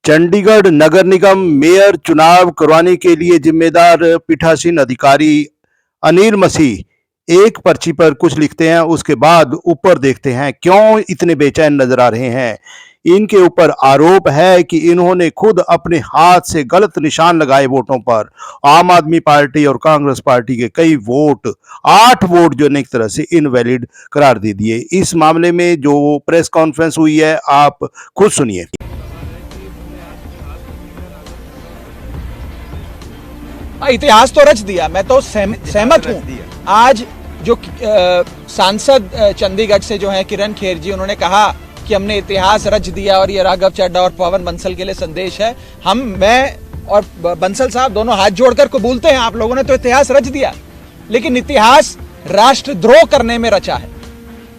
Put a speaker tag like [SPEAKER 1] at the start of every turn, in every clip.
[SPEAKER 1] चंडीगढ़ नगर निगम mayor चुनाव करवाने के लिए जिम्मेदार पीठासीन अधिकारी अनिल मसीह एक पर्ची पर कुछ लिखते हैं, उसके बाद ऊपर देखते हैं। क्यों इतने बेचैन नजर आ रहे हैं? इनके ऊपर आरोप है कि इन्होंने खुद अपने हाथ से गलत निशान लगाए वोटों पर। आम आदमी पार्टी और कांग्रेस पार्टी के कई वोट, 8 वोट जो एक तरह से इनवैलिड करार दे दिए। इस मामले में जो प्रेस कॉन्फ्रेंस हुई है, आप खुद सुनिए।
[SPEAKER 2] इतिहास तो रच दिया, मैं तो सहमत हूँ। आज जो सांसद चंडीगढ़ से जो है किरण खेर जी, उन्होंने कहा कि हमने इतिहास रच दिया और ये राघव चड्ढा और पवन बंसल के लिए संदेश है। मैं और बंसल साहब दोनों हाथ जोड़कर कबूलते हैं, आप लोगों ने तो इतिहास रच दिया, लेकिन इतिहास राष्ट्रद्रोह करने में रचा है।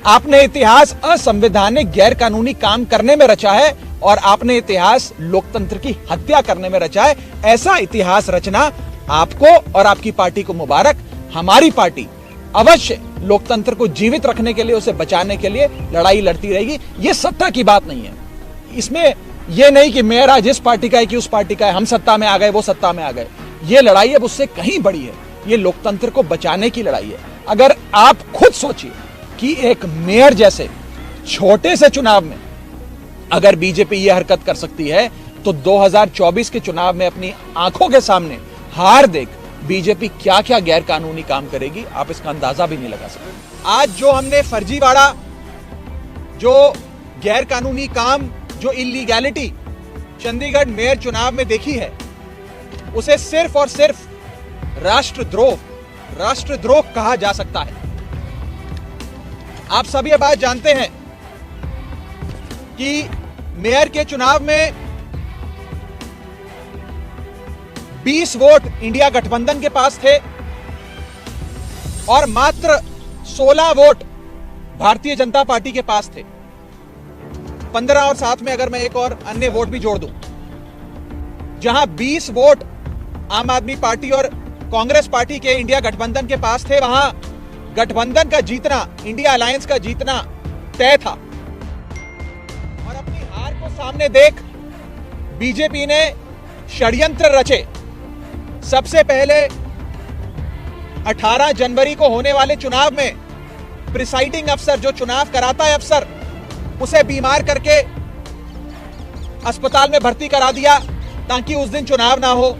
[SPEAKER 2] आपने इतिहास असंवैधानिक गैर कानूनी काम करने में रचा है और आपने इतिहास लोकतंत्र की हत्या करने में रचा है। ऐसा इतिहास रचना आपको और आपकी पार्टी को मुबारक। हमारी पार्टी अवश्य लोकतंत्र को जीवित रखने के लिए, उसे बचाने के लिए लड़ाई लड़ती रहेगी। ये सत्ता की बात नहीं है, इसमें यह नहीं कि मेयर आज इस पार्टी का है कि उस पार्टी का है, हम सत्ता में आ गए वो सत्ता में आ गए। ये लड़ाई अब उससे कहीं बड़ी है, ये लोकतंत्र को बचाने की लड़ाई है। अगर आप खुद सोचिए कि एक मेयर जैसे छोटे से चुनाव में अगर बीजेपी ये हरकत कर सकती है, तो 2024 के चुनाव में अपनी आंखों के सामने हार देख बीजेपी क्या क्या गैर कानूनी काम करेगी, आप इसका अंदाजा भी नहीं लगा सकते। आज जो हमने फर्जीवाड़ा, जो गैर कानूनी काम, जो इलीगैलिटी चंडीगढ़ मेयर चुनाव में देखी है, उसे सिर्फ और सिर्फ राष्ट्रद्रोह कहा जा सकता है। आप सभी ये बात जानते हैं कि मेयर के चुनाव में 20 वोट इंडिया गठबंधन के पास थे और मात्र 16 वोट भारतीय जनता पार्टी के पास थे। 15 और साथ में अगर मैं एक और अन्य वोट भी जोड़ दूं, जहां 20 वोट आम आदमी पार्टी और कांग्रेस पार्टी के इंडिया गठबंधन के पास थे, वहां गठबंधन का जीतना, इंडिया अलायंस का जीतना तय था। और अपनी हार को सामने देख बीजेपी ने षड्यंत्र रचे। सबसे पहले 18 जनवरी को होने वाले चुनाव में प्रिसाइडिंग अफसर, जो चुनाव कराता है अफसर, उसे बीमार करके अस्पताल में भर्ती करा दिया ताकि उस दिन चुनाव ना हो।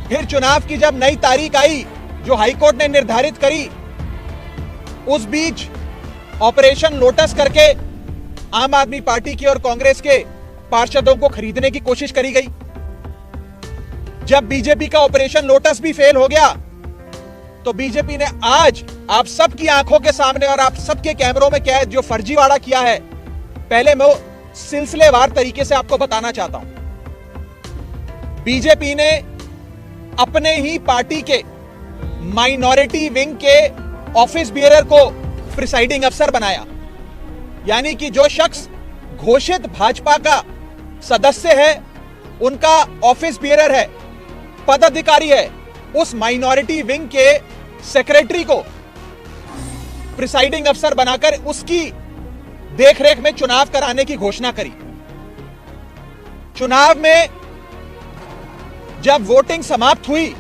[SPEAKER 2] फिर चुनाव की जब नई तारीख आई जो हाईकोर्ट ने निर्धारित करी, उस बीच ऑपरेशन लोटस करके आम आदमी पार्टी की और कांग्रेस के पार्षदों को खरीदने की कोशिश करी गई। जब बीजेपी का ऑपरेशन लोटस भी फेल हो गया, तो बीजेपी ने आज आप सबकी आंखों के सामने और आप सबके कैमरों में कैद जो फर्जीवाड़ा किया है, पहले मैं सिलसिलेवार तरीके से आपको बताना चाहता हूं। बीजेपी ने अपने ही पार्टी के माइनॉरिटी विंग के ऑफिस बियरर को प्रिसाइडिंग अफसर बनाया, यानी कि जो शख्स घोषित भाजपा का सदस्य है, उनका ऑफिस बियरर है, पदाधिकारी है, उस माइनॉरिटी विंग के सेक्रेटरी को प्रिसाइडिंग अफसर बनाकर उसकी देखरेख में चुनाव कराने की घोषणा करी। चुनाव में जब वोटिंग समाप्त हुई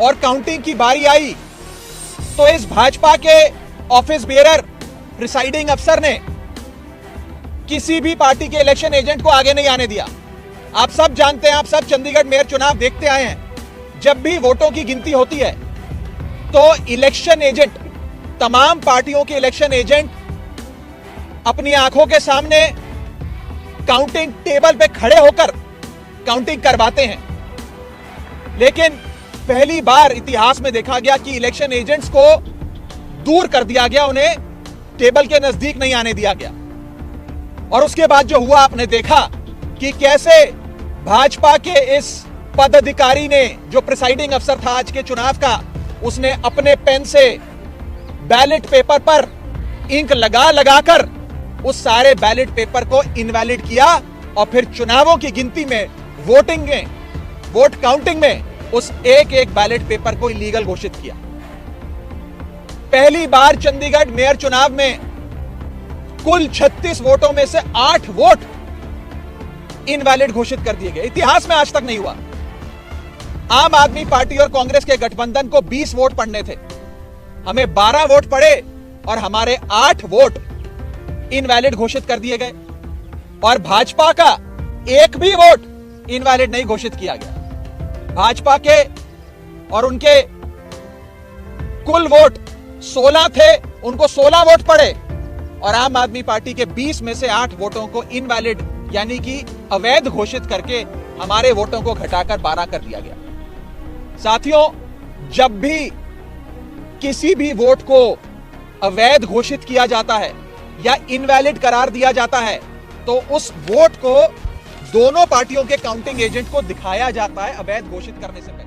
[SPEAKER 2] और काउंटिंग की बारी आई, तो इस भाजपा के ऑफिस बियरर प्रिसाइडिंग अफसर ने किसी भी पार्टी के इलेक्शन एजेंट को आगे नहीं आने दिया। आप सब जानते हैं, आप सब चंडीगढ़ मेयर चुनाव देखते आए हैं, जब भी वोटों की गिनती होती है तो इलेक्शन एजेंट, तमाम पार्टियों के इलेक्शन एजेंट अपनी आंखों के सामने काउंटिंग टेबल पे खड़े होकर काउंटिंग करवाते हैं। लेकिन पहली बार इतिहास में देखा गया कि इलेक्शन एजेंट्स को दूर कर दिया गया, उन्हें टेबल के नजदीक नहीं आने दिया गया। और उसके बाद जो हुआ, आपने देखा कि कैसे भाजपा के इस पदाधिकारी ने, जो प्रिसाइडिंग अफसर था आज के चुनाव का, उसने अपने पेन से बैलेट पेपर पर इंक लगा लगाकर उस सारे बैलेट पेपर को इनवैलिड किया और फिर चुनावों की गिनती में, वोटिंग में, वोट काउंटिंग में उस एक एक बैलेट पेपर को इलीगल घोषित किया। पहली बार चंडीगढ़ मेयर चुनाव में कुल 36 वोटों में से 8 वोट इनवैलिड घोषित कर दिए गए। इतिहास में आज तक नहीं हुआ। आम आदमी पार्टी और कांग्रेस के गठबंधन को 20 वोट पड़ने थे, हमें 12 वोट पड़े और हमारे 8 वोट इनवैलिड घोषित कर दिए गए और भाजपा का एक भी वोट इनवैलिड नहीं घोषित किया गया। भाजपा के और उनके कुल वोट 16 थे, उनको 16 वोट पड़े और आम आदमी पार्टी के 20 में से 8 वोटों को इनवैलिड यानी कि अवैध घोषित करके हमारे वोटों को घटाकर 12 कर दिया गया। साथियों, जब भी किसी भी वोट को अवैध घोषित किया जाता है या इनवैलिड करार दिया जाता है तो उस वोट को दोनों पार्टियों के काउंटिंग एजेंट को दिखाया जाता है अवैध घोषित करने से पहले।